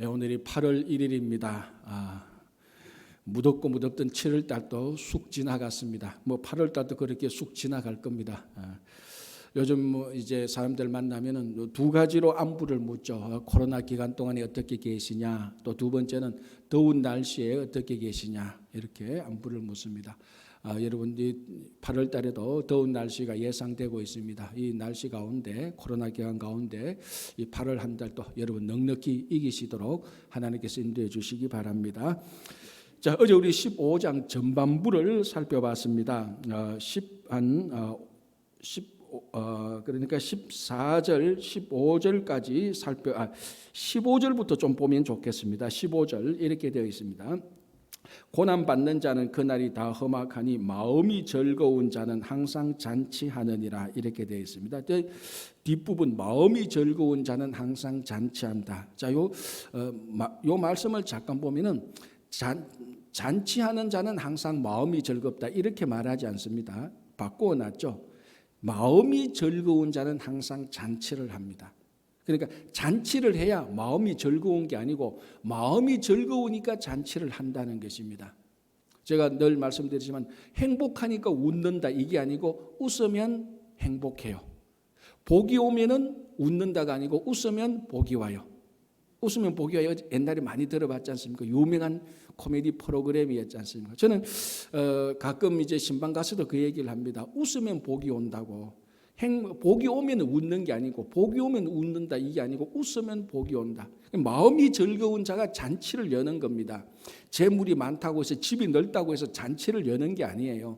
오늘이 8월 1일입니다. 무덥고 무덥던 7월 달도 쑥 지나갔습니다. 8월 달도 그렇게 쑥 지나갈 겁니다. 요즘 이제 사람들 만나면은 두 가지로 안부를 묻죠. 코로나 기간 동안에 어떻게 계시냐, 또 두 번째는 더운 날씨에 어떻게 계시냐, 이렇게 안부를 묻습니다. 여러분, 이 8월 달에도 더운 날씨가 예상되고 있습니다. 이 날씨 가운데, 코로나 기간 가운데 이 8월 한 달도 여러분 넉넉히 이기시도록 하나님께서 인도해 주시기 바랍니다. 자, 어제 우리 15장 전반부를 살펴봤습니다. 그러니까 14절, 15절까지 15절부터 좀 보면 좋겠습니다. 15절 이렇게 되어 있습니다. 고난받는 자는 그날이 다 험악하니 마음이 즐거운 자는 항상 잔치하느니라, 이렇게 되어 있습니다. 뒷부분 마음이 즐거운 자는 항상 잔치한다. 자, 요 말씀을 잠깐 보면은 잔치하는 자는 항상 마음이 즐겁다, 이렇게 말하지 않습니다. 바꾸어 놨죠. 마음이 즐거운 자는 항상 잔치를 합니다. 그러니까 잔치를 해야 마음이 즐거운 게 아니고 마음이 즐거우니까 잔치를 한다는 것입니다. 제가 늘 말씀드리지만 행복하니까 웃는다, 이게 아니고 웃으면 행복해요. 복이 오면은 웃는다가 아니고 웃으면 복이 와요. 웃으면 복이 와요. 옛날에 많이 들어봤지 않습니까? 유명한 코미디 프로그램이었지 않습니까? 저는 가끔 이제 신방 가서도 그 얘기를 합니다. 웃으면 복이 온다고. 복이 오면 웃는 게 아니고 복이 오면 웃는다, 이게 아니고 웃으면 복이 온다. 마음이 즐거운 자가 잔치를 여는 겁니다. 재물이 많다고 해서, 집이 넓다고 해서 잔치를 여는 게 아니에요.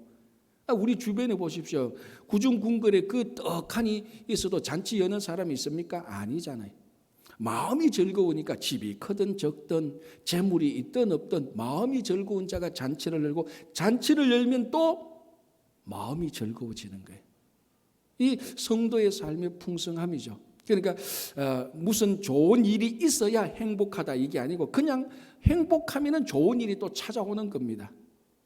우리 주변에 보십시오. 구중궁궐에 그 떡하니 있어도 잔치 여는 사람이 있습니까? 아니잖아요. 마음이 즐거우니까 집이 크든 적든 재물이 있든 없든 마음이 즐거운 자가 잔치를 열고, 잔치를 열면 또 마음이 즐거워지는 거예요. 이 성도의 삶의 풍성함이죠. 그러니까 무슨 좋은 일이 있어야 행복하다, 이게 아니고 그냥 행복하면은 좋은 일이 또 찾아오는 겁니다.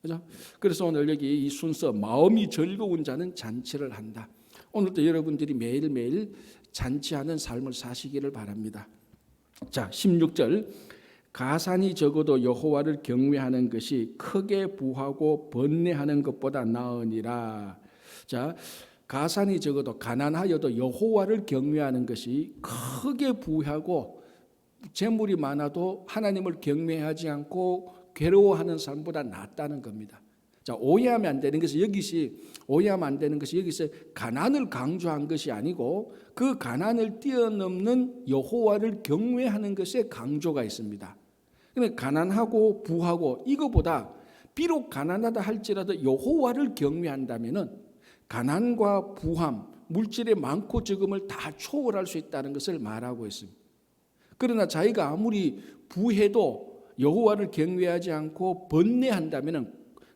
그죠? 그래서 오늘 여기 이 순서, 마음이 즐거운 자는 잔치를 한다. 오늘도 여러분들이 매일매일 잔치하는 삶을 사시기를 바랍니다. 자, 16절. 가산이 적어도 여호와를 경외하는 것이 크게 부하고 번뇌하는 것보다 나으니라. 자, 가산이 적어도, 가난하여도 여호와를 경외하는 것이 크게 부하고 재물이 많아도 하나님을 경외하지 않고 괴로워하는 삶보다 낫다는 겁니다. 자, 오해하면 안 되는 것이 여기서 가난을 강조한 것이 아니고 그 가난을 뛰어넘는 여호와를 경외하는 것에 강조가 있습니다. 그러니까 가난하고 부하고 이거보다, 비록 가난하다 할지라도 여호와를 경외한다면은 가난과 부함, 물질의 많고 적음을 다 초월할 수 있다는 것을 말하고 있습니다. 그러나 자기가 아무리 부해도 여호와를 경외하지 않고 번뇌한다면은,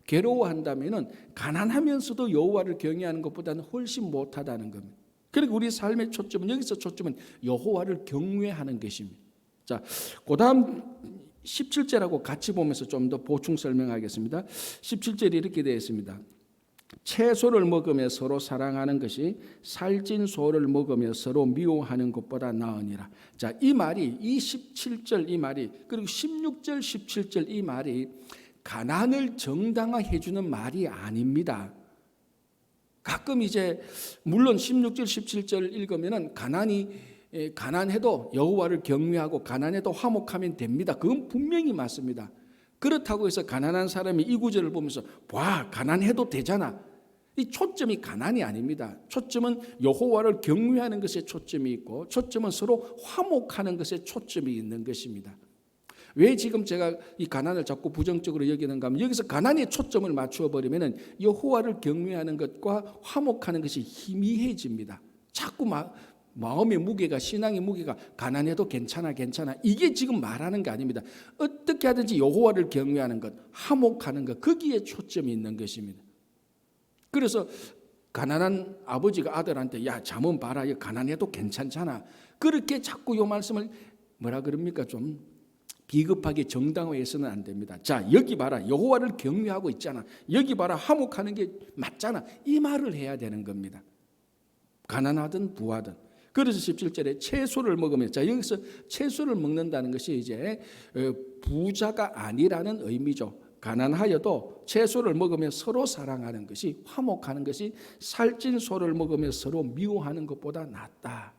괴로워한다면은 가난하면서도 여호와를 경외하는 것보다는 훨씬 못하다는 겁니다. 그리고 우리 삶의 초점은, 여기서 초점은 여호와를 경외하는 것입니다. 자, 그다음 17절하고 같이 보면서 좀 더 보충 설명하겠습니다. 17절이 이렇게 되어 있습니다. 채소를 먹으며 서로 사랑하는 것이 살찐 소를 먹으며 서로 미워하는 것보다 나으니라. 자, 이 말이, 이 17절 이 말이, 그리고 16절 17절 이 말이 가난을 정당화해 주는 말이 아닙니다. 가끔 이제 물론 16절 17절 읽으면은 가난해도 여호와를 경외하고 가난해도 화목하면 됩니다. 그건 분명히 맞습니다. 그렇다고 해서 가난한 사람이 이 구절을 보면서 와, 가난해도 되잖아, 이 초점이 가난이 아닙니다. 초점은 여호와를 경외하는 것에 초점이 있고, 초점은 서로 화목하는 것에 초점이 있는 것입니다. 왜 지금 제가 이 가난을 자꾸 부정적으로 여기는가 하면, 여기서 가난에 초점을 맞추어 버리면 여호와를 경외하는 것과 화목하는 것이 희미해집니다. 자꾸 마음의 무게가, 신앙의 무게가 가난해도 괜찮아 이게 지금 말하는 게 아닙니다. 어떻게 하든지 여호와를 경외하는 것, 화목하는 것, 거기에 초점이 있는 것입니다. 그래서 가난한 아버지가 아들한테 야, 잠은 봐라, 가난해도 괜찮잖아, 그렇게 자꾸 이 말씀을 뭐라 그럽니까, 좀 비겁하게 정당화해서는 안 됩니다. 자, 여기 봐라, 여호와를 경외하고 있잖아, 여기 봐라, 화목하는 게 맞잖아, 이 말을 해야 되는 겁니다. 가난하든 부하든. 그래서 17절에 채소를 먹으면, 자 여기서 채소를 먹는다는 것이 이제 부자가 아니라는 의미죠. 가난하여도 채소를 먹으며 서로 사랑하는 것이, 화목하는 것이 살찐 소를 먹으며 서로 미워하는 것보다 낫다.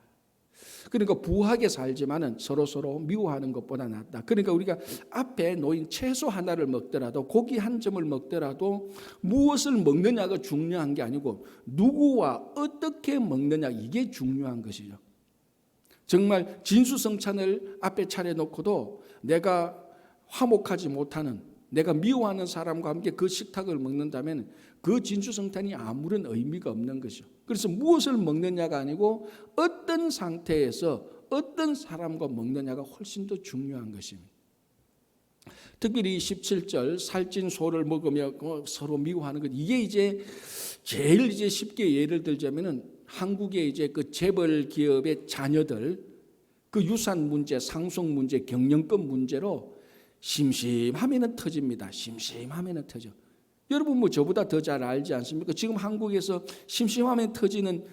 그러니까 부하게 살지만은 서로 미워하는 것보다 낫다. 그러니까 우리가 앞에 놓인 채소 하나를 먹더라도, 고기 한 점을 먹더라도 무엇을 먹느냐가 중요한 게 아니고 누구와 어떻게 먹느냐, 이게 중요한 것이죠. 정말 진수성찬을 앞에 차려놓고도 내가 화목하지 못하는, 내가 미워하는 사람과 함께 그 식탁을 먹는다면 그 진수성찬이 아무런 의미가 없는 것이죠. 그래서 무엇을 먹느냐가 아니고 어떤 상태에서 어떤 사람과 먹느냐가 훨씬 더 중요한 것입니다. 특별히 17절 살찐 소를 먹으며 서로 미워하는 것, 이게 이제 제일 이제 쉽게 예를 들자면은 한국의 이제 그 재벌 기업의 자녀들 그 유산 문제, 상속 문제, 경영권 문제로 심심하면은 터집니다. 심심하면은 터져. 여러분 뭐 저보다 더 잘 알지 않습니까? 지금 한국에서 심심하면 터지는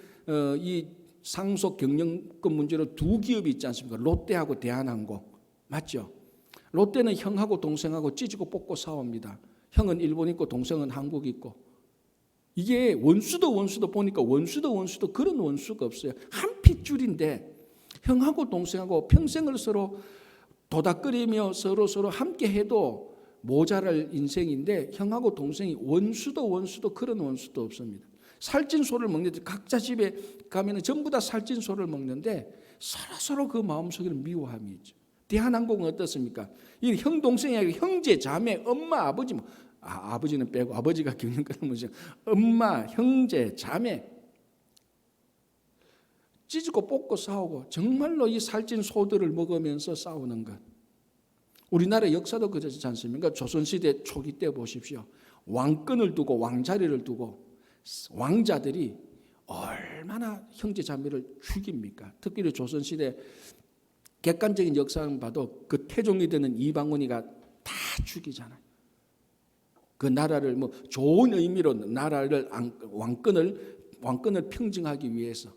이 상속 경영권 문제로 두 기업이 있지 않습니까? 롯데하고 대한항공. 맞죠? 롯데는 형하고 동생하고 찢고 뽑고 싸웁니다. 형은 일본 있고 동생은 한국 있고. 이게 원수도 보니까 원수도 그런 원수가 없어요. 한 핏줄인데 형하고 동생하고 평생을 서로 도닥거리며 서로 함께 해도 모자랄 인생인데 형하고 동생이 원수도 그런 원수도 없습니다. 살찐 소를 먹는데 각자 집에 가면 전부 다 살찐 소를 먹는데 서로 그 마음속에는 미워함이 있죠. 대한항공은 어떻습니까? 이 형 동생이 아니라 형제 자매 엄마 아버지 아버지는 빼고 아버지가 경영권을 문제, 엄마 형제 자매 찢고 뽑고 싸우고 정말로 이 살찐 소들을 먹으면서 싸우는 것. 우리나라 역사도 그렇지 않습니까? 조선시대 초기 때 보십시오. 왕권을 두고 왕자리를 두고 왕자들이 얼마나 형제 자매를 죽입니까? 특별히 조선시대 객관적인 역사를 봐도 그 태종이 되는 이방원이가 다 죽이잖아요. 그 나라를 뭐 좋은 의미로 나라를 왕권을 평정하기 위해서.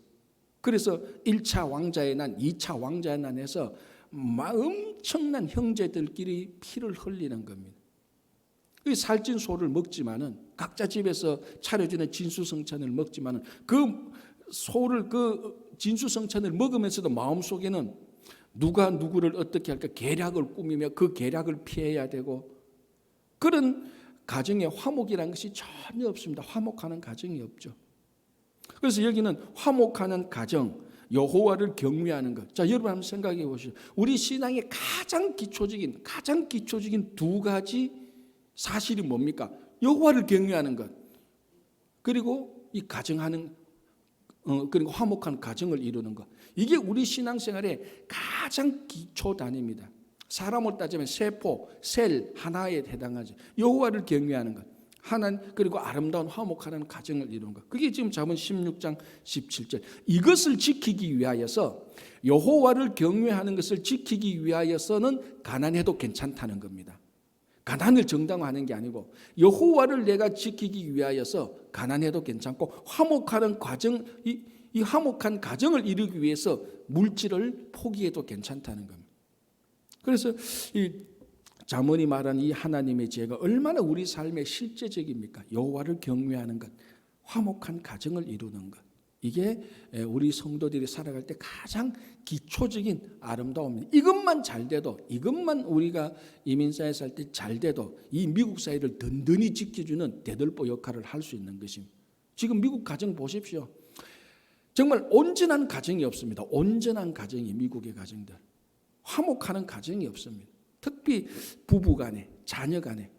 그래서 1차 왕자의 난, 2차 왕자의 난에서 엄청난 형제들끼리 피를 흘리는 겁니다. 그 살찐 소를 먹지만은 각자 집에서 차려지는 진수성찬을 먹지만은 그 소를 그 진수성찬을 먹으면서도 마음속에는 누가 누구를 어떻게 할까 계략을 꾸미며 그 계략을 피해야 되고 그런 가정에 화목이라는 것이 전혀 없습니다. 화목하는 가정이 없죠. 그래서 여기는 화목하는 가정, 여호와를 경외하는 것. 자, 여러분 한번 생각해 보시죠. 우리 신앙의 가장 기초적인 두 가지 사실이 뭡니까? 여호와를 경외하는 것. 그리고 이 가정하는 그리고 화목한 가정을 이루는 것. 이게 우리 신앙생활의 가장 기초 단위입니다. 사람을 따지면 세포, 셀 하나에 해당하죠. 여호와를 경외하는 것. 하나님 그리고 아름다운 화목하는 가정을 이루는 것. 그게 지금 잠언 16장 17절. 이것을 지키기 위하여서 여호와를 경외하는 것을 지키기 위하여서는 가난해도 괜찮다는 겁니다. 가난을 정당화하는 게 아니고 여호와를 내가 지키기 위하여서 가난해도 괜찮고 화목하는 과정, 이 화목한 가정을 이루기 위해서 물질을 포기해도 괜찮다는 겁니다. 그래서 이 잠언이 말하는 이 하나님의 지혜가 얼마나 우리 삶에 실제적입니까? 여호와를 경외하는 것, 화목한 가정을 이루는 것. 이게 우리 성도들이 살아갈 때 가장 기초적인 아름다움입니다. 이것만 잘 돼도, 이것만 우리가 이민사회 살 때 잘 돼도 이 미국 사회를 든든히 지켜주는 대들보 역할을 할 수 있는 것입니다. 지금 미국 가정 보십시오. 정말 온전한 가정이 없습니다. 온전한 가정이 미국의 가정들. 화목하는 가정이 없습니다. 특히 부부 간에, 자녀 간에.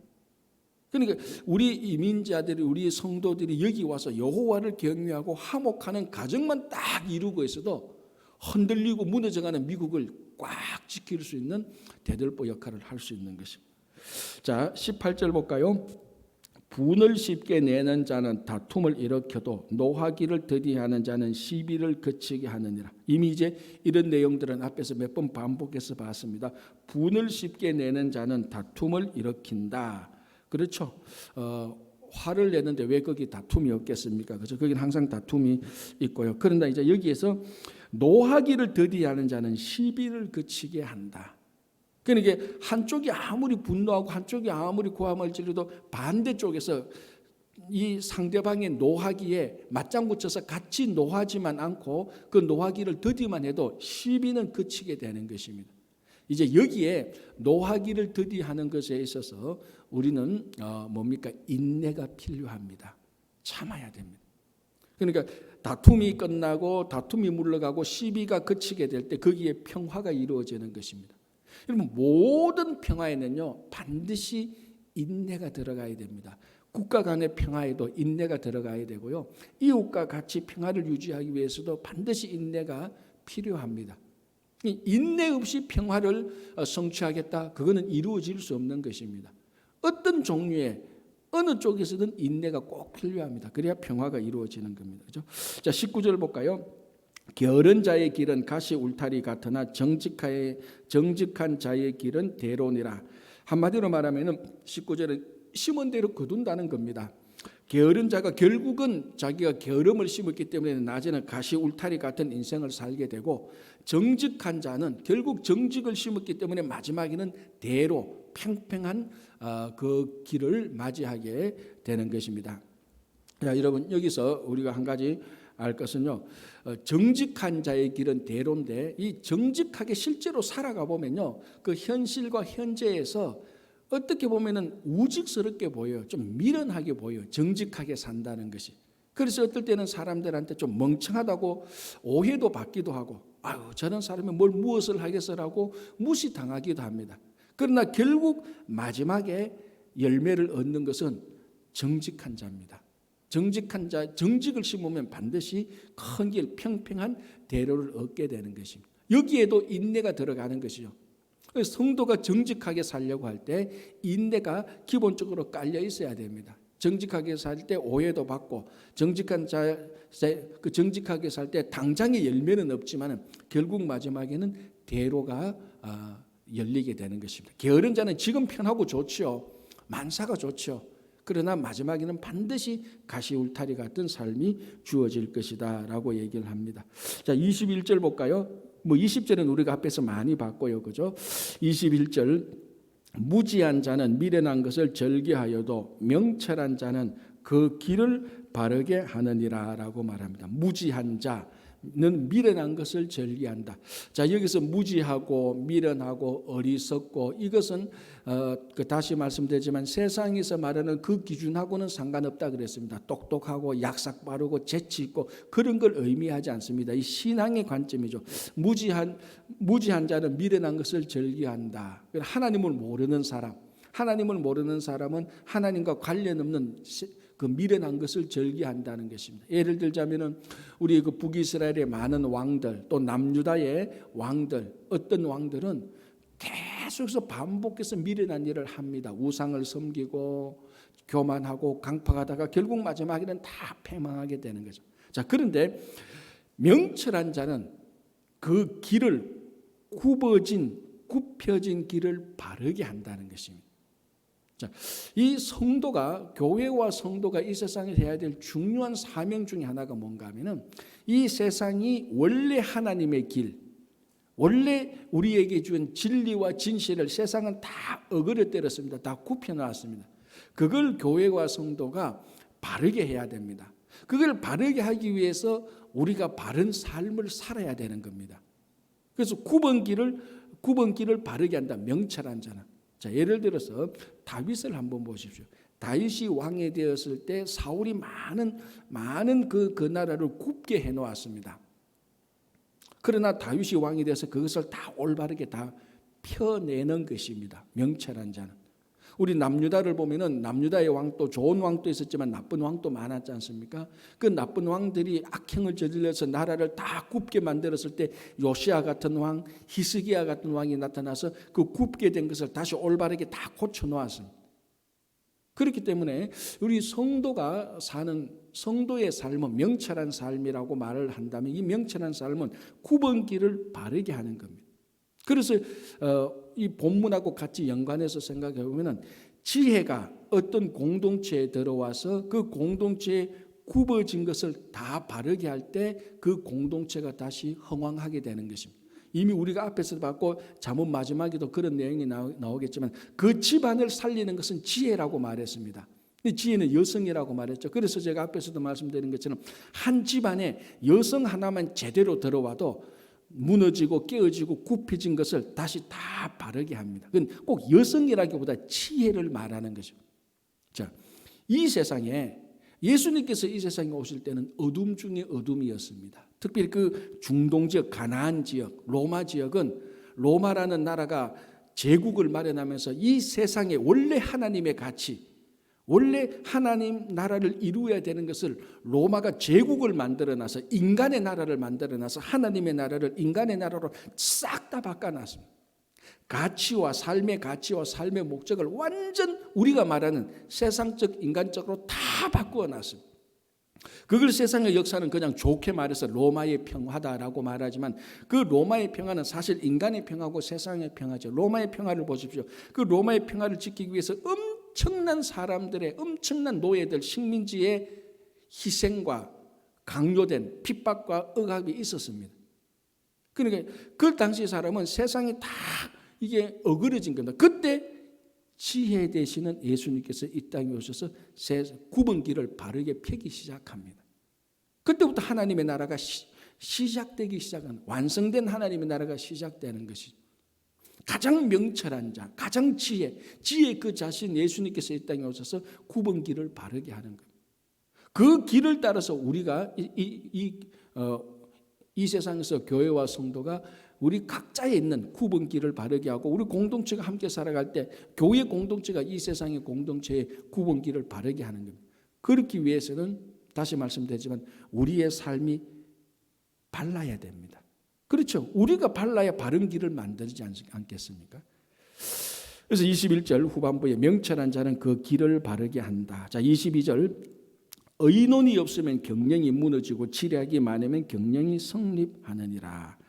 그러니까 우리 이민자들이, 우리 성도들이 여기 와서 여호와를 경외하고 화목하는 가정만 딱 이루고 있어도 흔들리고 무너져가는 미국을 꽉 지킬 수 있는 대들보 역할을 할 수 있는 것입니다. 자, 18절 볼까요? 분을 쉽게 내는 자는 다툼을 일으켜도 노하기를 더디하는 자는 시비를 그치게 하느니라. 이미 이제 이런 내용들은 앞에서 몇 번 반복해서 봤습니다. 분을 쉽게 내는 자는 다툼을 일으킨다. 그렇죠. 화를 내는데 왜 거기 다툼이 없겠습니까? 그렇죠. 거기는 항상 다툼이 있고요. 그런데 이제 여기에서 노하기를 더디하는 자는 시비를 그치게 한다. 그러니까 한쪽이 아무리 분노하고 한쪽이 아무리 고함을 지르도 반대쪽에서 이 상대방의 노하기에 맞장 붙여서 같이 노하지만 않고 그 노하기를 더디만 해도 시비는 그치게 되는 것입니다. 이제 여기에 노하기를 더디하는 것에 있어서 우리는 뭡니까? 인내가 필요합니다. 참아야 됩니다. 그러니까 다툼이 끝나고 다툼이 물러가고 시비가 그치게 될 때 거기에 평화가 이루어지는 것입니다. 여러분, 모든 평화에는요 반드시 인내가 들어가야 됩니다. 국가 간의 평화에도 인내가 들어가야 되고요, 이웃과 같이 평화를 유지하기 위해서도 반드시 인내가 필요합니다. 인내 없이 평화를 성취하겠다, 그거는 이루어질 수 없는 것입니다. 어떤 종류의 어느 쪽에서든 인내가 꼭 필요합니다. 그래야 평화가 이루어지는 겁니다. 그렇죠? 자, 19절 볼까요? 게으른 자의 길은 가시 울타리 같으나 정직한 자의 길은 대로니라. 한마디로 말하면 19절은 심은 대로 거둔다는 겁니다. 게으른 자가 결국은 자기가 게으름을 심었기 때문에 낮에는 가시 울타리 같은 인생을 살게 되고, 정직한 자는 결국 정직을 심었기 때문에 마지막에는 대로 평평한 그 길을 맞이하게 되는 것입니다. 자, 여러분, 여기서 우리가 한 가지 알 것은요, 정직한 자의 길은 대로인데 이 정직하게 실제로 살아가 보면요, 그 현실과 현재에서 어떻게 보면은 우직스럽게 보여요. 좀 미련하게 보여요. 정직하게 산다는 것이. 그래서 어떨 때는 사람들한테 좀 멍청하다고 오해도 받기도 하고, 아유 저런 사람이 무엇을 하겠어라고 무시당하기도 합니다. 그러나 결국 마지막에 열매를 얻는 것은 정직한 자입니다. 정직한 자, 정직을 심으면 반드시 큰 길, 평평한 대로를 얻게 되는 것입니다. 여기에도 인내가 들어가는 것이죠. 성도가 정직하게 살려고 할 때 인내가 기본적으로 깔려 있어야 됩니다. 정직하게 살 때 오해도 받고, 정직하게 살 때 당장의 열매는 없지만 결국 마지막에는 대로가 열리게 되는 것입니다. 게으른 자는 지금 편하고 좋지요. 만사가 좋지요. 그러나 마지막에는 반드시 가시 울타리 같은 삶이 주어질 것이다 라고 얘기를 합니다. 자, 21절 볼까요? 20절은 우리가 앞에서 많이 봤고요, 그죠? 21절, 무지한 자는 미련한 것을 절개하여도 명철한 자는 그 길을 바르게 하느니라 라고 말합니다. 무지한 자는 미련한 것을 절개한다. 자, 여기서 무지하고 미련하고 어리석고, 이것은 다시 말씀드리지만 세상에서 말하는 그 기준하고는 상관없다 그랬습니다. 똑똑하고 약삭 빠르고 재치 있고 그런 걸 의미하지 않습니다. 이 신앙의 관점이죠. 무지한 자는 미련한 것을 절개한다. 하나님을 모르는 사람, 하나님을 모르는 사람은 하나님과 관련 없는 그 미련한 것을 절개한다는 것입니다. 예를 들자면은 우리 그 북이스라엘의 많은 왕들, 또 남유다의 왕들, 어떤 왕들은 계속해서 반복해서 미련한 일을 합니다. 우상을 섬기고 교만하고 강팍하다가 결국 마지막에는 다 패망하게 되는 거죠. 자, 그런데 명철한 자는 그 길을 굽혀진 길을 바르게 한다는 것입니다. 자, 이 성도가, 교회와 성도가 이 세상에 해야 될 중요한 사명 중에 하나가 뭔가 하면은, 이 세상이 원래 하나님의 길, 원래 우리에게 준 진리와 진실을 세상은 다 어그러뜨렸습니다. 다 굽혀놨습니다. 그걸 교회와 성도가 바르게 해야 됩니다. 그걸 바르게 하기 위해서 우리가 바른 삶을 살아야 되는 겁니다. 그래서 굽은 길을 바르게 한다. 명철한 자는. 자, 예를 들어서 다윗을 한번 보십시오. 다윗이 왕이 되었을 때 사울이 많은 그 나라를 굽게 해놓았습니다. 그러나 다윗이 왕이 돼서 그것을 다 올바르게 다 펴내는 것입니다. 명철한 자는. 우리 남유다를 보면은 남유다의 왕도 좋은 왕도 있었지만 나쁜 왕도 많았지 않습니까? 그 나쁜 왕들이 악행을 저질러서 나라를 다 굽게 만들었을 때 요시야 같은 왕, 히스기야 같은 왕이 나타나서 그 굽게 된 것을 다시 올바르게 다 고쳐 놓았습니다. 그렇기 때문에 우리 성도가 사는 성도의 삶은 명철한 삶이라고 말을 한다면, 이 명철한 삶은 굽은 길을 바르게 하는 겁니다. 그래서 이 본문하고 같이 연관해서 생각해 보면은, 지혜가 어떤 공동체에 들어와서 그 공동체의 굽어진 것을 다 바르게 할 때 그 공동체가 다시 흥왕하게 되는 것입니다. 이미 우리가 앞에서 봤고 잠언 마지막에도 그런 내용이 나오겠지만 그 집안을 살리는 것은 지혜라고 말했습니다. 지혜는 여성이라고 말했죠. 그래서 제가 앞에서도 말씀드린 것처럼 한 집안에 여성 하나만 제대로 들어와도 무너지고 깨어지고 굽혀진 것을 다시 다 바르게 합니다. 그건 꼭 여성이라기보다 지혜를 말하는 거죠. 자, 이 세상에 예수님께서 이 세상에 오실 때는 어둠 중에 어둠이었습니다. 특별히 그 중동 지역, 가나안 지역, 로마 지역은 로마라는 나라가 제국을 마련하면서 이 세상에 원래 하나님의 가치, 원래 하나님 나라를 이루어야 되는 것을 로마가 제국을 만들어놔서 인간의 나라를 만들어놔서 하나님의 나라를 인간의 나라로 싹 다 바꿔놨습니다. 가치와 삶의 목적을 완전 우리가 말하는 세상적 인간적으로 다 바꾸어놨습니다. 그걸 세상의 역사는 그냥 좋게 말해서 로마의 평화다라고 말하지만 그 로마의 평화는 사실 인간의 평화고 세상의 평화죠. 로마의 평화를 보십시오. 그 로마의 평화를 지키기 위해서 엄청난 사람들의 엄청난 노예들 식민지의 희생과 강요된 핍박과 억압이 있었습니다. 그러니까 그 당시 사람은 세상이 다 이게 어그러진 겁니다. 그때 지혜 되시는 예수님께서 이 땅에 오셔서 굽은 길을 바르게 펴기 시작합니다. 그때부터 하나님의 나라가 시작되기 시작한 완성된 하나님의 나라가 시작되는 것이죠. 가장 명철한 자, 가장 지혜 그 자신 예수님께서 이 땅에 오셔서 굽은 길을 바르게 하는 거예요. 그 길을 따라서 우리가 이 세상에서 교회와 성도가 우리 각자에 있는 굽은 길을 바르게 하고 우리 공동체가 함께 살아갈 때 교회 공동체가 이 세상의 공동체의 굽은 길을 바르게 하는 겁니다. 그렇기 위해서는 다시 말씀드리지만 우리의 삶이 발라야 됩니다. 그렇죠. 우리가 발라야 바른 길을 만들지 않겠습니까? 그래서 21절 후반부에 명철한 자는 그 길을 바르게 한다. 자, 22절 의논이 없으면 경영이 무너지고 지략이 많으면 경영이 성립하느니라.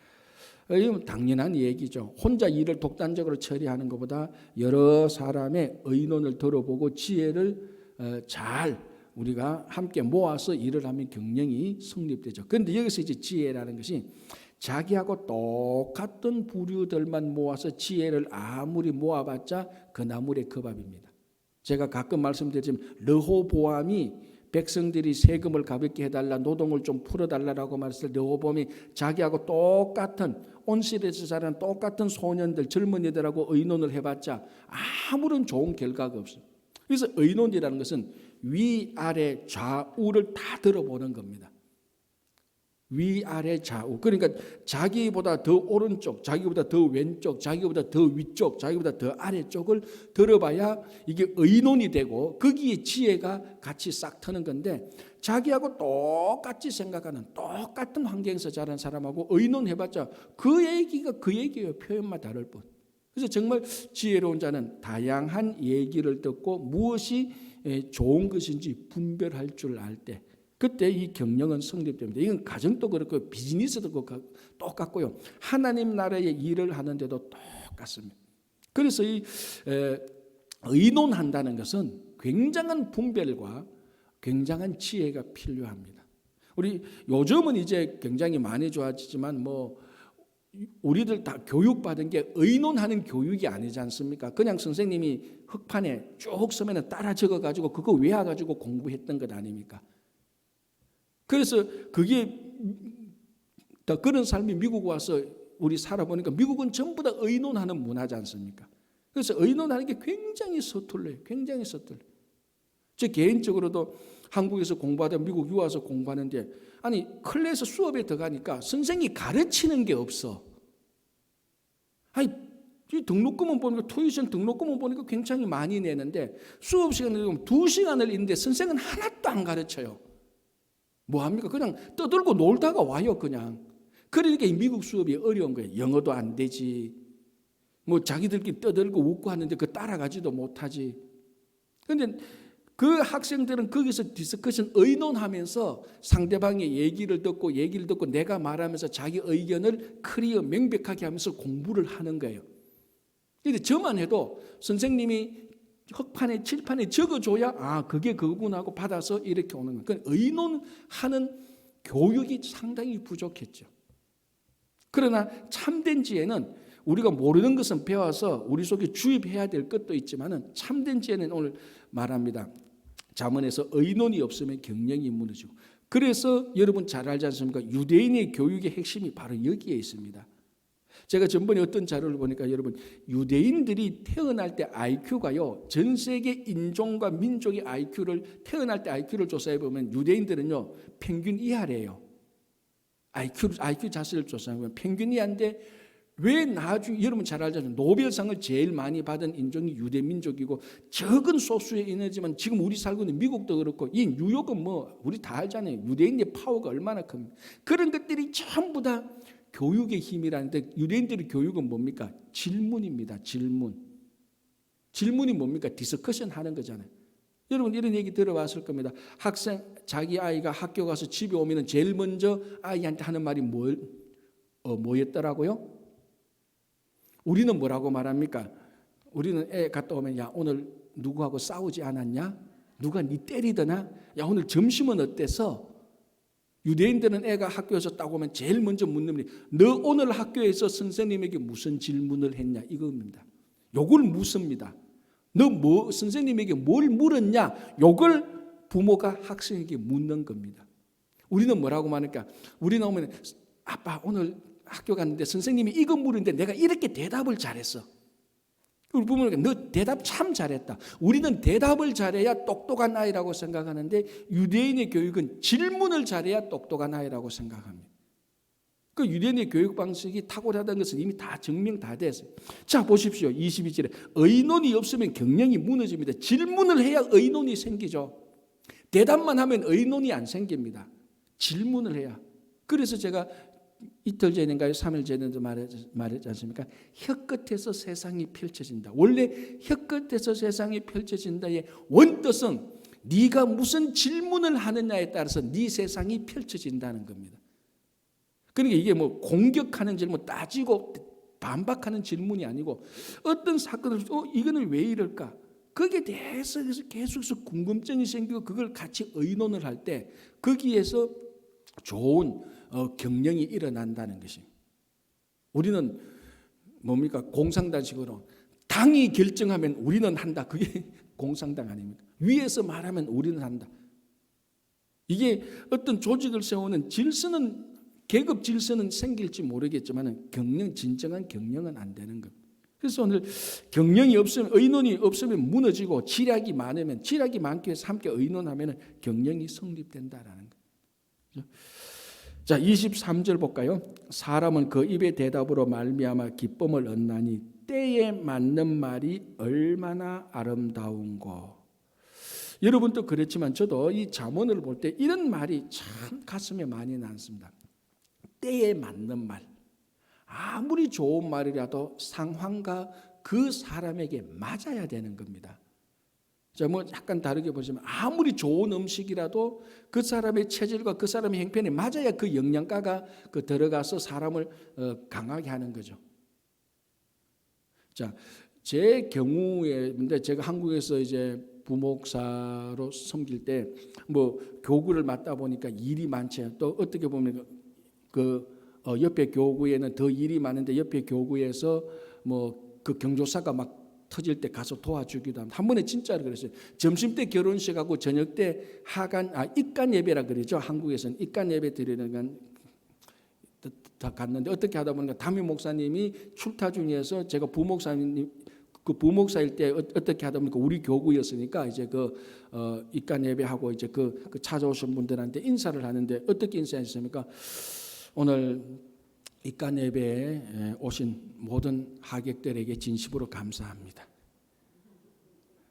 이건 당연한 얘기죠. 혼자 일을 독단적으로 처리하는 것보다 여러 사람의 의논을 들어보고 지혜를 잘 우리가 함께 모아서 일을 하면 경영이 성립되죠. 그런데 여기서 이제 지혜라는 것이 자기하고 똑같은 부류들만 모아서 지혜를 아무리 모아봤자 그 나물의 그 밥입니다. 제가 가끔 말씀드리지만 르호보암이 백성들이 세금을 가볍게 해달라, 노동을 좀 풀어달라고 말했을 때 르호보암이 자기하고 똑같은 온실에서 자란 똑같은 소년들, 젊은이들하고 의논을 해봤자 아무런 좋은 결과가 없어요. 그래서 의논이라는 것은 위아래 좌우를 다 들어보는 겁니다. 위아래 좌우. 그러니까 자기보다 더 오른쪽, 자기보다 더 왼쪽, 자기보다 더 위쪽, 자기보다 더 아래쪽을 들어봐야 이게 의논이 되고 거기에 지혜가 같이 싹 트는 건데 자기하고 똑같이 생각하는 똑같은 환경에서 자란 사람하고 의논해봤자 그 얘기가 그 얘기예요. 표현만 다를 뿐. 그래서 정말 지혜로운 자는 다양한 얘기를 듣고 무엇이 좋은 것인지 분별할 줄 알 때 그때 이 경영은 성립됩니다. 이건 가정도 그렇고 비즈니스도 똑같고요. 하나님 나라의 일을 하는데도 똑같습니다. 그래서 이 의논한다는 것은 굉장한 분별과 굉장한 지혜가 필요합니다. 우리 요즘은 이제 굉장히 많이 좋아지지만 우리들 다 교육받은 게 의논하는 교육이 아니지 않습니까? 그냥 선생님이 흑판에 쭉 쓰면 따라 적어가지고 그거 외워가지고 공부했던 것 아닙니까? 그래서 그게 그런 삶이 미국 와서 우리 살아보니까 미국은 전부 다 의논하는 문화지 않습니까? 그래서 의논하는 게 굉장히 서툴러요. 굉장히 서툴러요. 제 개인적으로도 한국에서 공부하다 미국 유와서 공부하는데 아니 클래스 수업에 들어가니까 선생님이 가르치는 게 없어. 아니 등록금은 보니까 투이션 등록금은 보니까 굉장히 많이 내는데 수업 시간을 2시간을 있는데 선생은 하나도 안 가르쳐요. 뭐합니까? 그냥 떠들고 놀다가 와요. 그냥. 그러니까 이 미국 수업이 어려운 거예요. 영어도 안 되지. 자기들끼리 떠들고 웃고 하는데 그 따라가지도 못하지. 그런데 그 학생들은 거기서 디스커션 의논하면서 상대방의 얘기를 듣고 내가 말하면서 자기 의견을 클리어 명백하게 하면서 공부를 하는 거예요. 그런데 저만 해도 선생님이 흑판에 칠판에 적어줘야 그게 그거구나 하고 받아서 이렇게 오는 거예요. 그러니까 의논하는 교육이 상당히 부족했죠. 그러나 참된 지혜는 우리가 모르는 것은 배워서 우리 속에 주입해야 될 것도 있지만은 참된 지혜는 오늘 말합니다. 잠언에서 의논이 없으면 경영이 무너지고, 그래서 여러분 잘 알지 않습니까? 유대인의 교육의 핵심이 바로 여기에 있습니다. 제가 전번에 어떤 자료를 보니까 여러분, 유대인들이 태어날 때 IQ가요, 전 세계 인종과 민족의 IQ를 태어날 때 IQ를 조사해 보면 유대인들은요 평균 이하래요. IQ 자체를 조사하면 평균 이하인데, 왜 나중에 여러분 잘 알잖아요. 노벨상을 제일 많이 받은 인종이 유대 민족이고, 적은 소수의 인이지만 지금 우리 살고 있는 미국도 그렇고 이 뉴욕은 우리 다 알잖아요. 유대인의 파워가 얼마나 큽니까? 그런 것들이 전부 다 교육의 힘이라는데, 유대인들의 교육은 뭡니까? 질문입니다. 질문이 뭡니까? 디스커션 하는 거잖아요. 여러분 이런 얘기 들어봤을 겁니다. 자기 아이가 학교 가서 집에 오면 제일 먼저 아이한테 하는 말이 뭐였더라고요? 우리는 뭐라고 말합니까? 우리는 애 갔다 오면, 야 오늘 누구하고 싸우지 않았냐? 누가 니 때리더나? 야 오늘 점심은 어땠어? 유대인들은 애가 학교에서 딱 오면 제일 먼저 묻는 말이, 너 오늘 학교에서 선생님에게 무슨 질문을 했냐? 이겁니다. 요걸 묻습니다. 너 선생님에게 뭘 물었냐? 요걸 부모가 학생에게 묻는 겁니다. 우리는 뭐라고 말하니까, 우리는 오면 아빠 오늘 학교 갔는데 선생님이 이거 물었는데 내가 이렇게 대답을 잘했어. 우리 부모는 너 대답 참 잘했다. 우리는 대답을 잘해야 똑똑한 아이라고 생각하는데, 유대인의 교육은 질문을 잘해야 똑똑한 아이라고 생각합니다. 그 유대인의 교육 방식이 탁월하다는 것은 이미 다 증명 다 됐어요. 자 보십시오. 22절에 의논이 없으면 경영이 무너집니다. 질문을 해야 의논이 생기죠. 대답만 하면 의논이 안 생깁니다. 질문을 해야. 그래서 제가 이틀 전인가요? 3일 전에도 말했지 않습니까? 혀끝에서 세상이 펼쳐진다. 원래 혀끝에서 세상이 펼쳐진다의 원뜻은 네가 무슨 질문을 하느냐에 따라서 네 세상이 펼쳐진다는 겁니다. 그러니까 이게 공격하는 질문, 따지고 반박하는 질문이 아니고, 어떤 사건을 이거는 왜 이럴까? 거기에 대해서 계속해서 궁금증이 생기고 그걸 같이 의논을 할 때 거기에서 좋은 경영이 일어난다는 것입니다. 우리는 뭡니까? 공상단식으로 당이 결정하면 우리는 한다. 그게 공상당 아닙니까? 위에서 말하면 우리는 한다. 이게 어떤 조직을 세우는 질서는, 계급 질서는 생길지 모르겠지만 진정한 경영은 안 되는 겁니다. 그래서 오늘 경영이 없으면, 의논이 없으면 무너지고, 지략이 많기 위해서 함께 의논하면 경영이 성립된다라는 거죠. 자 23절 볼까요? 사람은 그 입의 대답으로 말미암아 기쁨을 얻나니 때에 맞는 말이 얼마나 아름다운고. 여러분도 그렇지만 저도 이 잠언을 볼 때 이런 말이 참 가슴에 많이 남습니다. 때에 맞는 말. 아무리 좋은 말이라도 상황과 그 사람에게 맞아야 되는 겁니다. 자, 약간 다르게 보시면, 아무리 좋은 음식이라도 그 사람의 체질과 그 사람의 형편에 맞아야 그 영양가가 들어가서 사람을 강하게 하는 거죠. 자, 제 경우에, 근데 제가 한국에서 이제 부목사로 섬길 때 교구를 맡다 보니까 일이 많죠. 또 어떻게 보면 옆에 교구에는 더 일이 많은데, 옆에 교구에서 그 경조사가 막 터질 때 가서 도와주기도 합니다. 한 번에 진짜로 그랬어요. 점심 때 결혼식하고 저녁 때 입간 예배라 그러죠. 한국에서는 입간 예배 드리는 건 다 갔는데, 어떻게 하다 보니까 담임 목사님이 출타 중에서 제가 부목사일 때 어떻게 하다 보니까 우리 교구였으니까 이제 입간 예배하고 이제 찾아오신 분들한테 인사를 하는데, 어떻게 인사했습니까? 오늘 입간 예배에 오신 모든 하객들에게 진심으로 감사합니다.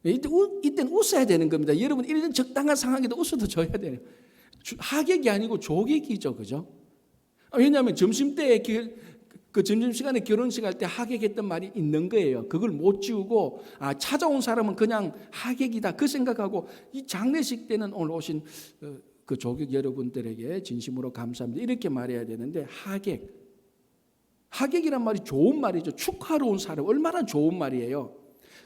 이때는 웃어야 되는 겁니다. 여러분, 이런 적당한 상황에도 웃어도 줘야 돼요. 하객이 아니고 조객이죠, 그죠? 왜냐하면 점심때에 점심시간에 결혼식 할 때 하객했던 말이 있는 거예요. 그걸 못 지우고 찾아온 사람은 그냥 하객이다 그 생각하고, 이 장례식 때는 오늘 오신 그 조객 여러분들에게 진심으로 감사합니다 이렇게 말해야 되는데, 하객이란 말이 좋은 말이죠. 축하로 온 사람, 얼마나 좋은 말이에요.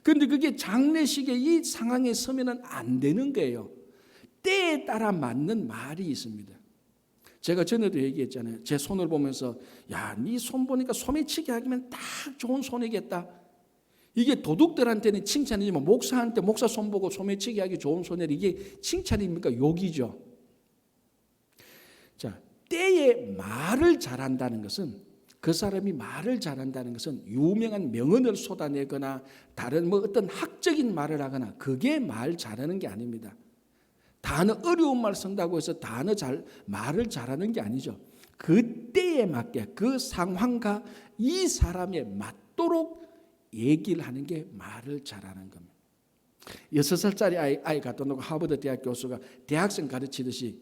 그런데 그게 장례식의 이 상황에 서면은 안 되는 거예요. 때에 따라 맞는 말이 있습니다. 제가 전에도 얘기했잖아요. 제 손을 보면서 야, 네 손 보니까 소매치기 하면 딱 좋은 손이겠다. 이게 도둑들한테는 칭찬이지만 목사한테 목사 손 보고 소매치기 하기 좋은 손이라 이게 칭찬입니까? 욕이죠. 자, 때에 말을 잘한다는 것은 그 사람이 말을 잘한다는 것은 유명한 명언을 쏟아내거나 다른 어떤 학적인 말을 하거나 그게 말 잘하는 게 아닙니다. 단어 어려운 말 쓴다고 해서 말을 잘하는 게 아니죠. 그 때에 맞게 그 상황과 이 사람에 맞도록 얘기를 하는 게 말을 잘하는 겁니다. 6살짜리 아이 갖다 놓고 하버드 대학 교수가 대학생 가르치듯이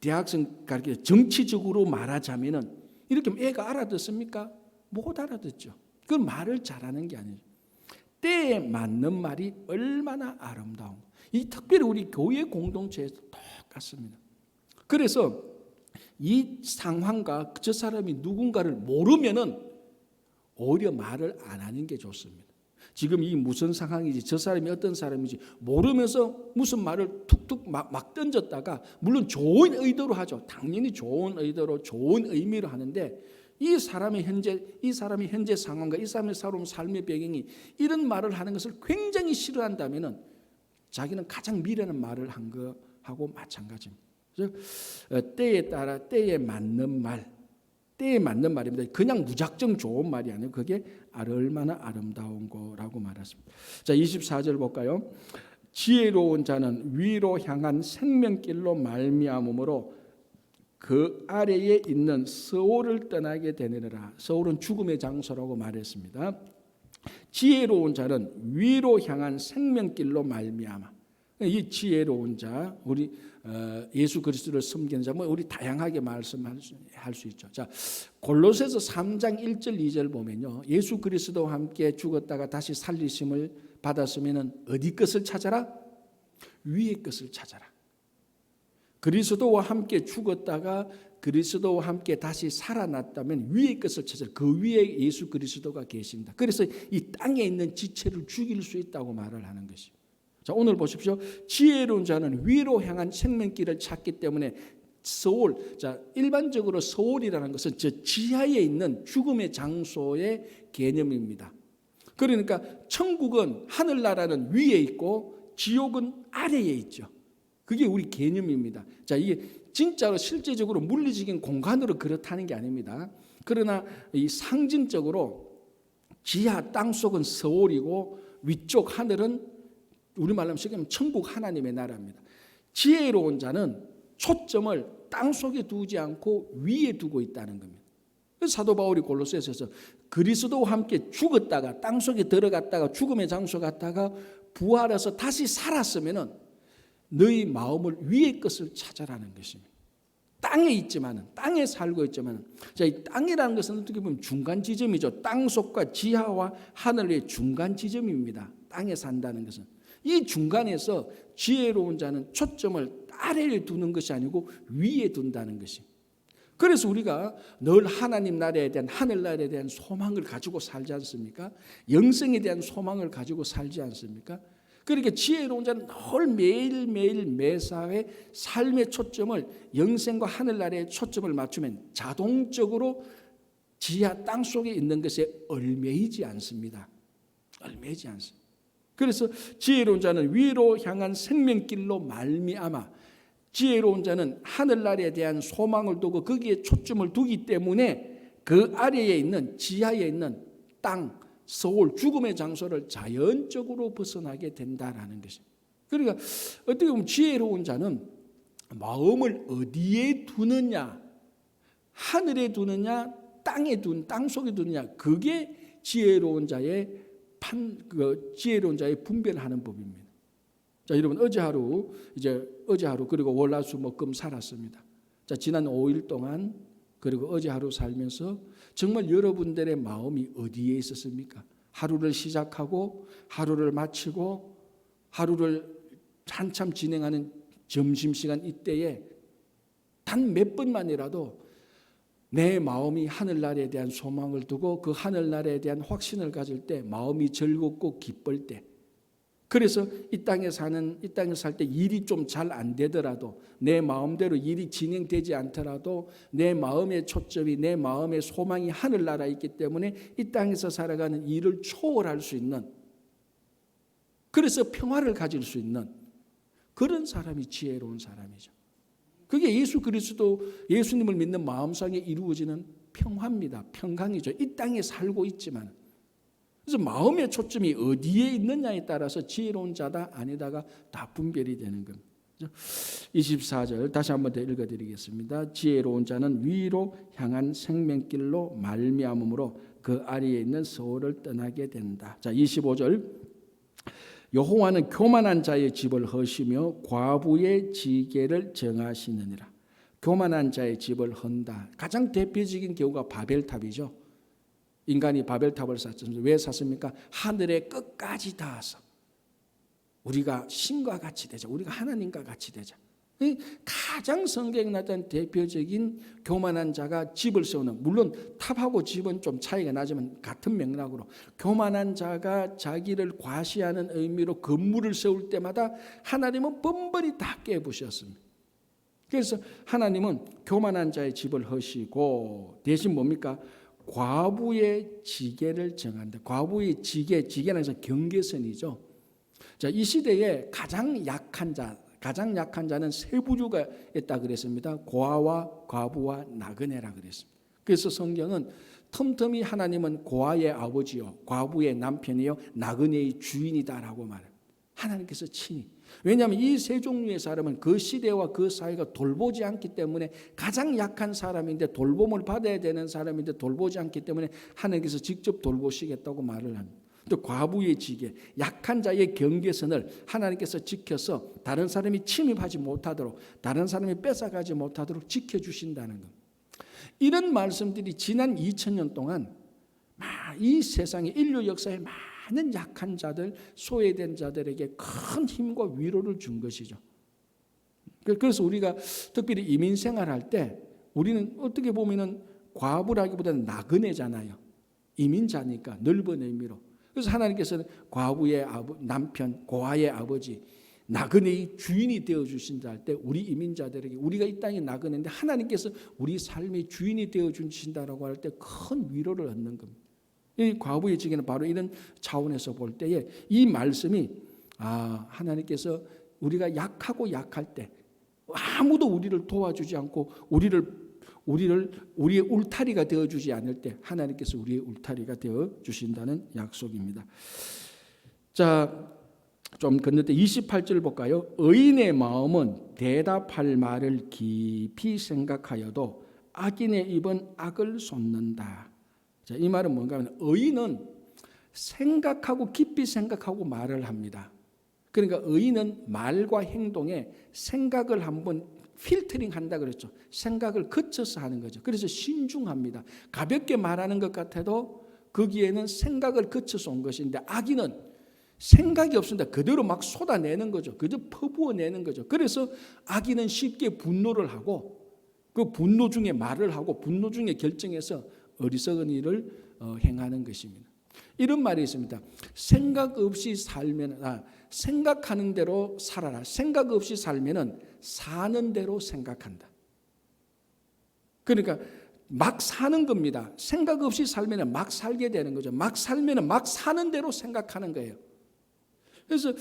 대학생 가르쳐 정치적으로 말하자면은 이렇게 애가 알아듣습니까? 못 알아듣죠. 그건 말을 잘하는 게 아니죠. 때에 맞는 말이 얼마나 아름다운 이 특별히 우리 교회 공동체에서 똑같습니다. 그래서 이 상황과 저 사람이 누군가를 모르면은 오히려 말을 안 하는 게 좋습니다. 지금 이 무슨 상황이지 저 사람이 어떤 사람인지 모르면서 무슨 말을 툭툭 막 던졌다가 물론 좋은 의도로 하죠. 당연히 좋은 의도로 좋은 의미로 하는데 이 사람의 현재 상황과 이 사람의 살아온 삶의 배경이 이런 말을 하는 것을 굉장히 싫어한다면은 자기는 가장 미련한 말을 한 거하고 마찬가지입니다. 그래서 때에 따라 때에 맞는 말입니다. 그냥 무작정 좋은 말이 아니고 그게 얼마나 아름다운 거라고 말했습니다. 자, 24절 볼까요? 지혜로운 자는 위로 향한 생명길로 말미암음으로 그 아래에 있는 서울을 떠나게 되느니라. 서울은 죽음의 장소라고 말했습니다. 지혜로운 자는 위로 향한 생명길로 말미암아. 이 지혜로운 자, 우리 예수 그리스도를 섬기는 자, 우리 다양하게 말씀할 수 있죠. 자, 골로새서 3장 1절 2절 보면요, 예수 그리스도와 함께 죽었다가 다시 살리심을 받았으면은 어디 것을 찾아라? 위의 것을 찾아라. 그리스도와 함께 죽었다가 그리스도와 함께 다시 살아났다면 위의 것을 찾아라. 그 위에 예수 그리스도가 계신다. 그래서 이 땅에 있는 지체를 죽일 수 있다고 말을 하는 것이죠. 자, 오늘 보십시오. 지혜로운 자는 위로 향한 생명길을 찾기 때문에 서울, 자, 일반적으로 서울이라는 것은 저 지하에 있는 죽음의 장소의 개념입니다. 그러니까 천국은 하늘나라는 위에 있고 지옥은 아래에 있죠. 그게 우리 개념입니다. 자, 이게 진짜로 실제적으로 물리적인 공간으로 그렇다는 게 아닙니다. 그러나 이 상징적으로 지하 땅속은 서울이고 위쪽 하늘은 우리말로 하면 천국 하나님의 나라입니다. 지혜로운 자는 초점을 땅속에 두지 않고 위에 두고 있다는 겁니다. 그래서 사도 바울이 골로새서에서 그리스도와 함께 죽었다가 땅속에 들어갔다가 죽음의 장소 갔다가 부활해서 다시 살았으면은 너희 마음을 위의 것을 찾아라는 것입니다. 땅에 있지만은, 땅에 살고 있지만은, 자, 이 땅이라는 것은 어떻게 보면 중간 지점이죠. 땅속과 지하와 하늘의 중간 지점입니다. 땅에 산다는 것은. 이 중간에서 지혜로운 자는 초점을 아래에 두는 것이 아니고 위에 둔다는 것입니다. 그래서 우리가 늘 하나님 나라에 대한 하늘나라에 대한 소망을 가지고 살지 않습니까? 영생에 대한 소망을 가지고 살지 않습니까? 그러니까 지혜로운 자는 늘 매일매일 매사회 삶의 초점을 영생과 하늘나라에 초점을 맞추면 자동적으로 지하 땅속에 있는 것에 얽매이지 않습니다. 얽매이지 않습니다. 그래서 지혜로운 자는 위로 향한 생명길로 말미암아 지혜로운 자는 하늘나라에 대한 소망을 두고 거기에 초점을 두기 때문에 그 아래에 있는 지하에 있는 땅, 서울, 죽음의 장소를 자연적으로 벗어나게 된다라는 것입니다. 그러니까 어떻게 보면 지혜로운 자는 마음을 어디에 두느냐, 하늘에 두느냐, 땅속에 두느냐, 그게 지혜로운 자의 지혜로운 자의 분별하는 법입니다. 자, 여러분 어제 하루 그리고 월화수목금 살았습니다. 자, 지난 5일 동안 그리고 어제 하루 살면서 정말 여러분들의 마음이 어디에 있었습니까? 하루를 시작하고 하루를 마치고 하루를 한참 진행하는 점심시간 이때에 단 몇 번만이라도 내 마음이 하늘나라에 대한 소망을 두고 그 하늘나라에 대한 확신을 가질 때 마음이 즐겁고 기쁠 때, 그래서 이 땅에 살 때 일이 좀 잘 안 되더라도 내 마음대로 일이 진행되지 않더라도 내 마음의 초점이 내 마음의 소망이 하늘나라에 있기 때문에 이 땅에서 살아가는 일을 초월할 수 있는, 그래서 평화를 가질 수 있는 그런 사람이 지혜로운 사람이죠. 그게 예수 그리스도, 예수님을 믿는 마음상에 이루어지는 평화입니다. 평강이죠. 이 땅에 살고 있지만. 그래서 마음의 초점이 어디에 있느냐에 따라서 지혜로운 자다 아니다가 다 분별이 되는 겁니다. 24절 다시 한번 더 읽어드리겠습니다. 지혜로운 자는 위로 향한 생명길로 말미암음으로 그 아래에 있는 소를 떠나게 된다. 자, 25절 여호와는 교만한 자의 집을 허시며 과부의 지게를 정하시느니라. 교만한 자의 집을 헌다. 가장 대표적인 경우가 바벨탑이죠. 인간이 바벨탑을 샀습니다. 왜 샀습니까? 하늘의 끝까지 닿아서 우리가 신과 같이 되자. 우리가 하나님과 같이 되자. 가장 성경에 나타난 대표적인 교만한 자가 집을 세우는, 물론 탑하고 집은 좀 차이가 나지만 같은 맥락으로 교만한 자가 자기를 과시하는 의미로 건물을 세울 때마다 하나님은 번번이 다 깨부셨습니다. 그래서 하나님은 교만한 자의 집을 허시고 대신 뭡니까? 과부의 지게를 정한다. 과부의 지게는 경계선이죠. 자, 이 시대에 가장 약한 자는 세 부류가 있다 그랬습니다. 고아와 과부와 나그네라 그랬습니다. 그래서 성경은 틈틈이 하나님은 고아의 아버지요, 과부의 남편이요, 나그네의 주인이다라고 말해요. 하나님께서 친히. 왜냐하면 이 세 종류의 사람은 그 시대와 그 사회가 돌보지 않기 때문에 가장 약한 사람인데 돌봄을 받아야 되는 사람인데 돌보지 않기 때문에 하나님께서 직접 돌보시겠다고 말을 합니다. 또 과부의 지게, 약한 자의 경계선을 하나님께서 지켜서 다른 사람이 침입하지 못하도록, 다른 사람이 뺏어가지 못하도록 지켜주신다는 것. 이런 말씀들이 지난 2000년 동안 이 세상의 인류 역사에 많은 약한 자들, 소외된 자들에게 큰 힘과 위로를 준 것이죠. 그래서 우리가 특별히 이민 생활할 때 우리는 어떻게 보면은 과부라기보다는 나그네잖아요. 이민자니까 넓은 의미로. 그래서 하나님께서는 과부의 남편, 고아의 아버지, 나그네의 주인이 되어주신다 할 때 우리 이민자들에게, 우리가 이 땅에 나그네인데 하나님께서 우리 삶의 주인이 되어주신다라고 할 때 큰 위로를 얻는 겁니다. 이 과부의 지게는 바로 이런 차원에서 볼 때에 이 말씀이 하나님께서 우리가 약하고 약할 때 아무도 우리를 도와주지 않고 우리의 울타리가 되어주지 않을 때 하나님께서 우리의 울타리가 되어주신다는 약속입니다. 자, 좀 건너때 28절 볼까요? 의인의 마음은 대답할 말을 깊이 생각하여도 악인의 입은 악을 쏟는다. 자, 이 말은 뭔가 하면 의인은 생각하고 깊이 생각하고 말을 합니다. 그러니까 의인은 말과 행동에 생각을 한번 필터링 한다 그랬죠. 생각을 거쳐서 하는 거죠. 그래서 신중합니다. 가볍게 말하는 것 같아도 거기에는 생각을 거쳐서 온 것인데 악인은 생각이 없습니다. 그대로 막 쏟아내는 거죠. 그저 퍼부어내는 거죠. 그래서 악인은 쉽게 분노를 하고 그 분노 중에 말을 하고 분노 중에 결정해서 어리석은 일을 행하는 것입니다. 이런 말이 있습니다. 생각 없이 살면 생각하는 대로 살아라. 생각 없이 살면은 사는 대로 생각한다. 그러니까 막 사는 겁니다. 생각 없이 살면은 막 살게 되는 거죠. 막 살면은 막 사는 대로 생각하는 거예요. 그래서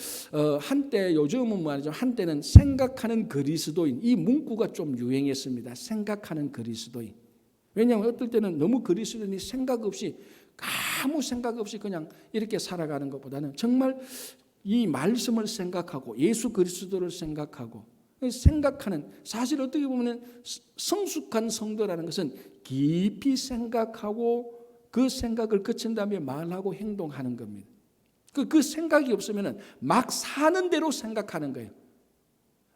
한때, 요즘은 말이죠, 한때는 생각하는 그리스도인, 이 문구가 좀 유행했습니다. 생각하는 그리스도인. 왜냐하면 어떨 때는 너무 그리스도인이 생각 없이, 아무 생각 없이 그냥 이렇게 살아가는 것보다는 정말 이 말씀을 생각하고 예수 그리스도를 생각하고 생각하는, 사실 어떻게 보면 성숙한 성도라는 것은 깊이 생각하고 그 생각을 거친 다음에 말하고 행동하는 겁니다. 그 생각이 없으면 막 사는 대로 생각하는 거예요.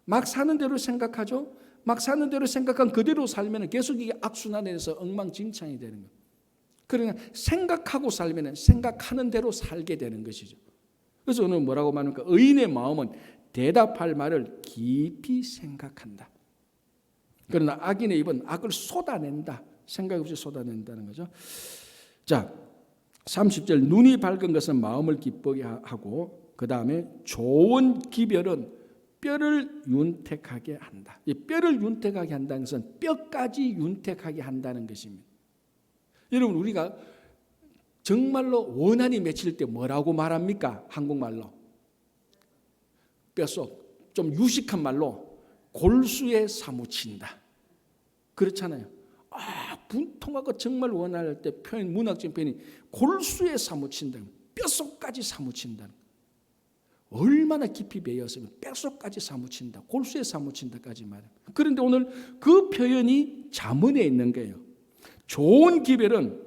막 사는 대로 생각하죠. 막 사는 대로 생각한 그대로 살면 계속 이게 악순환에서 엉망진창이 되는 거예요. 그러니까 생각하고 살면 생각하는 대로 살게 되는 것이죠. 그래서 오늘 뭐라고 말합니까? 의인의 마음은 대답할 말을 깊이 생각한다. 그러나 악인의 입은 악을 쏟아낸다. 생각 없이 쏟아낸다는 거죠. 자, 30절 눈이 밝은 것은 마음을 기쁘게 하고 그 다음에 좋은 기별은 뼈를 윤택하게 한다. 이 뼈를 윤택하게 한다는 것은 뼈까지 윤택하게 한다는 것입니다. 여러분 우리가 정말로 원한이 맺힐 때 뭐라고 말합니까? 한국말로 뼛속, 좀 유식한 말로 골수에 사무친다. 그렇잖아요. 분통하고 정말 원할 때 표현, 문학적인 표현이 골수에 사무친다. 뼛속까지 사무친다. 얼마나 깊이 배였으면 뼛속까지 사무친다. 골수에 사무친다까지 말합니다. 그런데 오늘 그 표현이 잠언에 있는 거예요. 좋은 기별은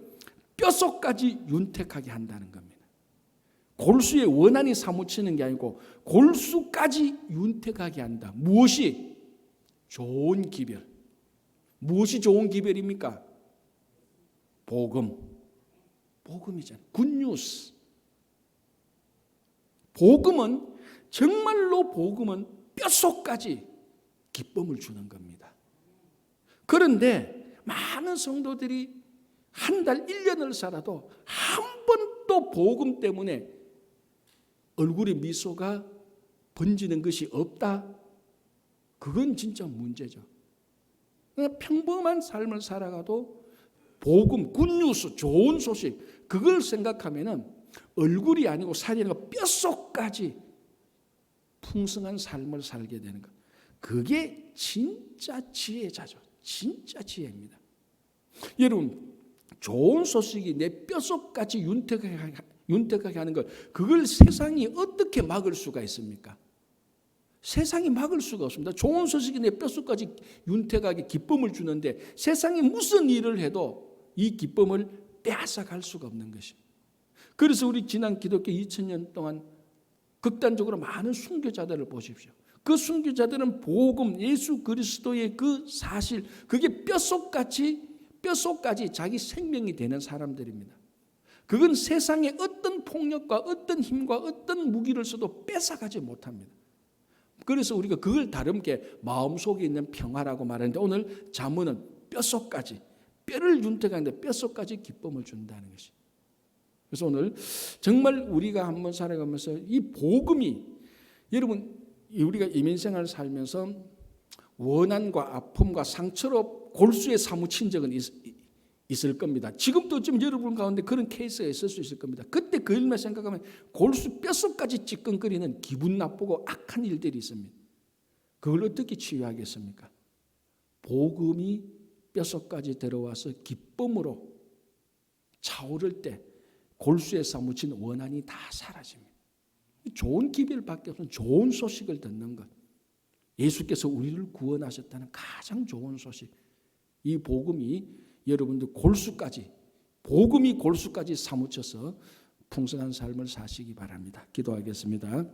뼛속까지 윤택하게 한다는 겁니다. 골수에 원한이 사무치는 게 아니고 골수까지 윤택하게 한다. 무엇이? 좋은 기별. 무엇이 좋은 기별입니까? 복음. 복음이잖아요. 굿뉴스. 복음은 정말로 복음은 뼛속까지 기쁨을 주는 겁니다. 그런데 많은 성도들이 한 달, 1년을 살아도 한 번도 복음 때문에 얼굴에 미소가 번지는 것이 없다. 그건 진짜 문제죠. 평범한 삶을 살아가도 복음, 굿뉴스, 좋은 소식 그걸 생각하면은 얼굴이 아니고 살이 아니고 뼛속까지 풍성한 삶을 살게 되는 것. 그게 진짜 지혜자죠. 진짜 지혜입니다. 여러분 좋은 소식이 내 뼛속까지 윤택하게 하는 것, 그걸 세상이 어떻게 막을 수가 있습니까? 세상이 막을 수가 없습니다. 좋은 소식이 내 뼛속까지 윤택하게 기쁨을 주는데 세상이 무슨 일을 해도 이 기쁨을 빼앗아갈 수가 없는 것입니다. 그래서 우리 지난 기독교 2000년 동안 극단적으로 많은 순교자들을 보십시오. 그 순교자들은 복음, 예수 그리스도의 그 사실, 그게 뼛속까지 자기 생명이 되는 사람들입니다. 그건 세상의 어떤 폭력과 어떤 힘과 어떤 무기를 써도 뺏어가지 못합니다. 그래서 우리가 그걸 다름게 마음속에 있는 평화라고 말하는데 오늘 잠언은 뼛속까지, 뼈를 윤택하는데 뼛속까지 기쁨을 준다는 것이. 그래서 오늘 정말 우리가 한번 살아가면서 이 복음이, 여러분 우리가 이민생활을 살면서 원한과 아픔과 상처로 골수에 사무친 적은 있을 겁니다. 지금도 좀 여러분 가운데 그런 케이스가 있을 수 있을 겁니다. 그때 그 일만 생각하면 골수 뼛속까지 찌끈거리는 기분 나쁘고 악한 일들이 있습니다. 그걸 어떻게 치유하겠습니까? 복음이 뼛속까지 들어와서 기쁨으로 차오를 때 골수에 사무친 원한이 다 사라집니다. 좋은 기별밖에 없는 좋은 소식을 듣는 것. 예수께서 우리를 구원하셨다는 가장 좋은 소식. 이 복음이 여러분들 복음이 골수까지 사무쳐서 풍성한 삶을 사시기 바랍니다. 기도하겠습니다.